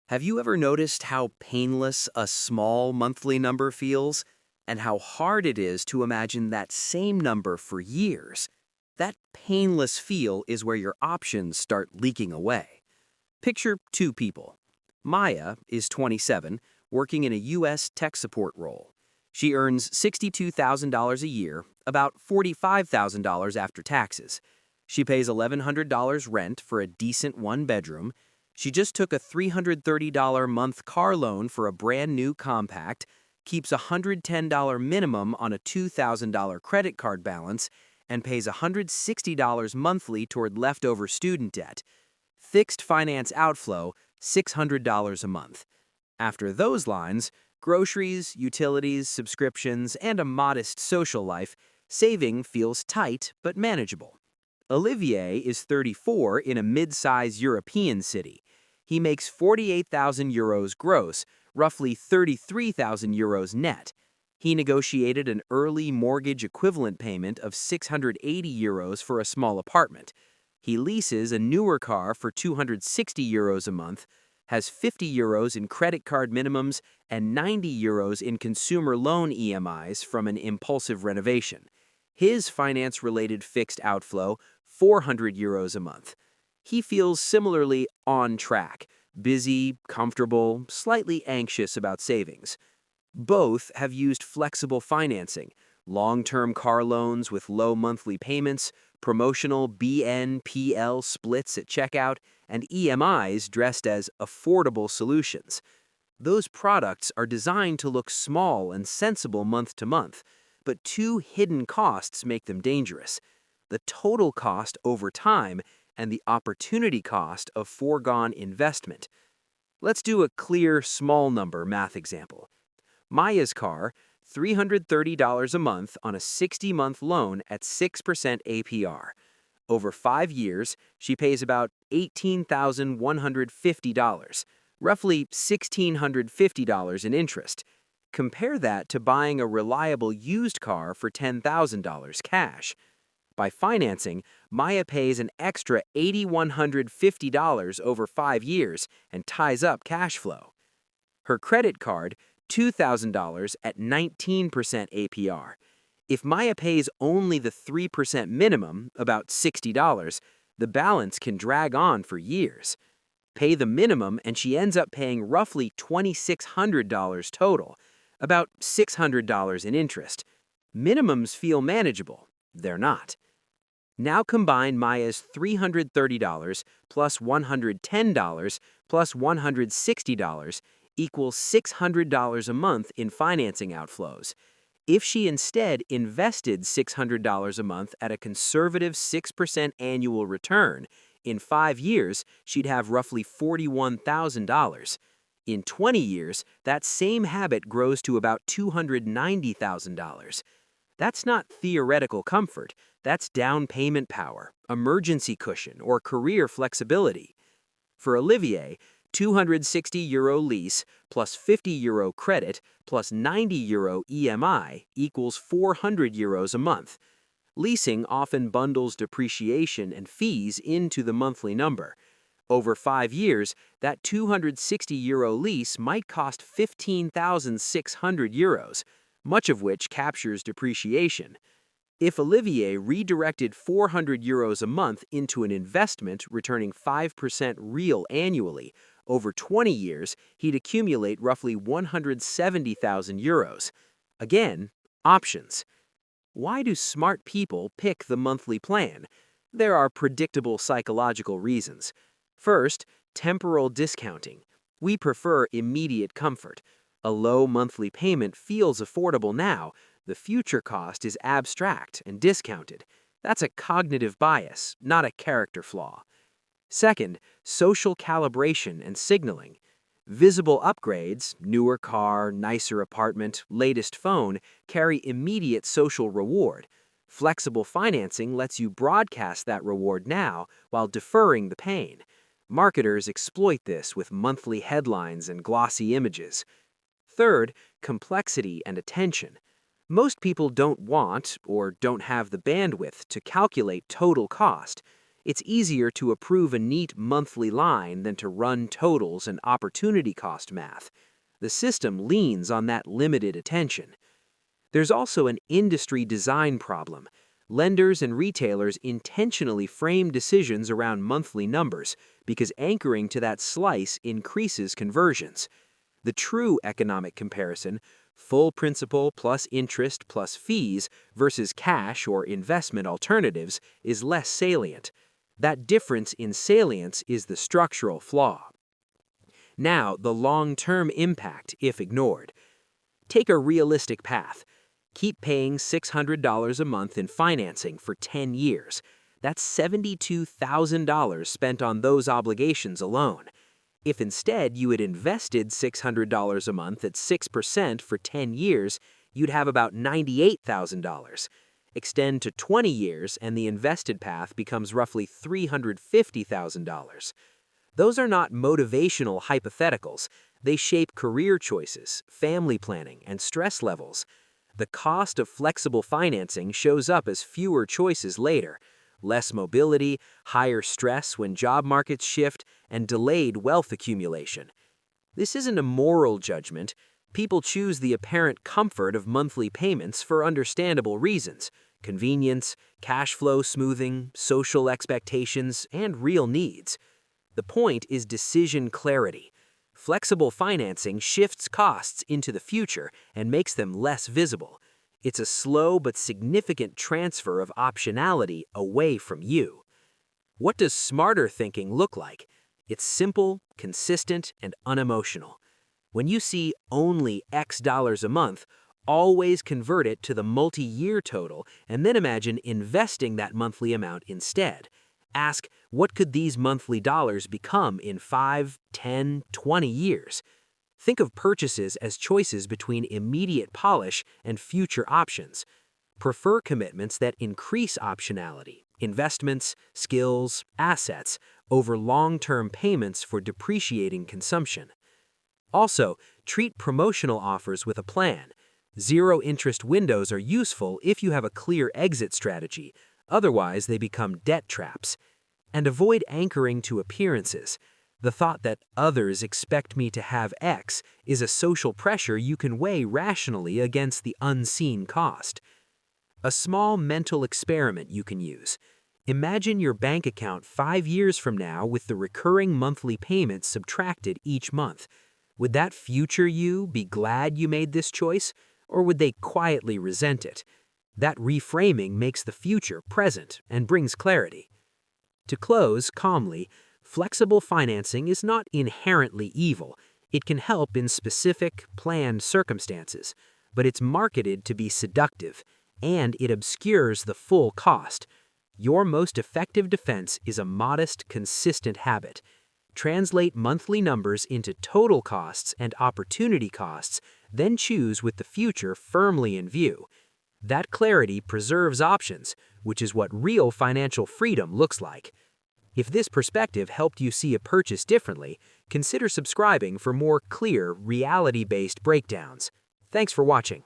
Have you ever noticed how painless a small monthly number feels, and how hard it is to imagine that same number for years? That painless feel is where your options start leaking away. Picture two people. Maya is 27, working in a U.S. tech support role. She earns $62,000 a year, about $45,000 after taxes. She pays $1,100 rent for a decent one-bedroom. She just took a $330 month car loan for a brand new compact, keeps a $110 minimum on a $2,000 credit card balance, and pays $160 monthly toward leftover student debt. Fixed finance outflow, $600 a month. After those lines, groceries, utilities, subscriptions, and a modest social life, saving feels tight but manageable. Olivier is 34 in a mid-size European city. He makes 48,000 euros gross, roughly 33,000 euros net. He negotiated an early mortgage equivalent payment of 680 euros for a small apartment. He leases a newer car for 260 euros a month, has 50 euros in credit card minimums and 90 euros in consumer loan EMIs from an impulsive renovation. His finance-related fixed outflow, 400 euros a month. He feels similarly on track, busy, comfortable, slightly anxious about savings. Both have used flexible financing, long-term car loans with low monthly payments, promotional BNPL splits at checkout, and EMIs dressed as affordable solutions. Those products are designed to look small and sensible month to month, but two hidden costs make them dangerous: the total cost over time and the opportunity cost of foregone investment. Let's do a clear small number math example. Maya's car, $330 a month on a 60-month loan at 6% APR. Over 5 years, she pays about $18,150, roughly $1,650 in interest. Compare that to buying a reliable used car for $10,000 cash. By financing, Maya pays an extra $8,150 over 5 years and ties up cash flow. Her credit card, $2,000 at 19% APR. If Maya pays only the 3% minimum, about $60, the balance can drag on for years. Pay the minimum and she ends up paying roughly $2,600 total, about $600 in interest. Minimums feel manageable. They're not. Now combine Maya's $330 plus $110 plus $160 equals $600 a month in financing outflows. If she instead invested $600 a month at a conservative 6% annual return, in 5 years, she'd have roughly $41,000. In 20 years, that same habit grows to about $290,000. That's not theoretical comfort. That's down payment power, emergency cushion, or career flexibility. For Olivier, €260 lease plus €50 credit plus €90 EMI equals €400 a month. Leasing often bundles depreciation and fees into the monthly number. Over 5 years, that €260 lease might cost €15,600, much of which captures depreciation. If Olivier redirected €400 a month into an investment returning 5% real annually, over 20 years, he'd accumulate roughly €170,000. Again, options. Why do smart people pick the monthly plan? There are predictable psychological reasons. First, temporal discounting. We prefer immediate comfort. A low monthly payment feels affordable now. The future cost is abstract and discounted. That's a cognitive bias, not a character flaw. Second, social calibration and signaling. Visible upgrades, newer car, nicer apartment, latest phone, carry immediate social reward. Flexible financing lets you broadcast that reward now while deferring the pain. Marketers exploit this with monthly headlines and glossy images. Third, complexity and attention. Most people don't want or don't have the bandwidth to calculate total cost. It's easier to approve a neat monthly line than to run totals and opportunity cost math. The system leans on that limited attention. There's also an industry design problem. Lenders and retailers intentionally frame decisions around monthly numbers because anchoring to that slice increases conversions. The true economic comparison, full principal plus interest plus fees versus cash or investment alternatives, is less salient. That difference in salience is the structural flaw. Now, the long-term impact, if ignored. Take a realistic path. Keep paying $600 a month in financing for 10 years. That's $72,000 spent on those obligations alone. If instead you had invested $600 a month at 6% for 10 years, you'd have about $98,000. Extend to 20 years and the invested path becomes roughly $350,000. Those are not motivational hypotheticals. They shape career choices, family planning, and stress levels. The cost of flexible financing shows up as fewer choices later, less mobility, higher stress when job markets shift, and delayed wealth accumulation. This isn't a moral judgment. People choose the apparent comfort of monthly payments for understandable reasons: convenience, cash flow smoothing, social expectations, and real needs. The point is decision clarity. Flexible financing shifts costs into the future and makes them less visible. It's a slow but significant transfer of optionality away from you. What does smarter thinking look like? It's simple, consistent, and unemotional. When you see only X dollars a month, always convert it to the multi-year total and then imagine investing that monthly amount instead. Ask, what could these monthly dollars become in 5, 10, 20 years? Think of purchases as choices between immediate polish and future options. Prefer commitments that increase optionality, investments, skills, assets, over long-term payments for depreciating consumption. Also, treat promotional offers with a plan. Zero-interest windows are useful if you have a clear exit strategy. Otherwise, they become debt traps. And avoid anchoring to appearances. The thought that others expect me to have X is a social pressure you can weigh rationally against the unseen cost. A small mental experiment you can use. Imagine your bank account 5 years from now with the recurring monthly payments subtracted each month. Would that future you be glad you made this choice, or would they quietly resent it? That reframing makes the future present and brings clarity. To close calmly, flexible financing is not inherently evil. It can help in specific, planned circumstances, but it's marketed to be seductive, and it obscures the full cost. Your most effective defense is a modest, consistent habit. Translate monthly numbers into total costs and opportunity costs, then choose with the future firmly in view. That clarity preserves options, which is what real financial freedom looks like. If this perspective helped you see a purchase differently, consider subscribing for more clear, reality-based breakdowns. Thanks for watching.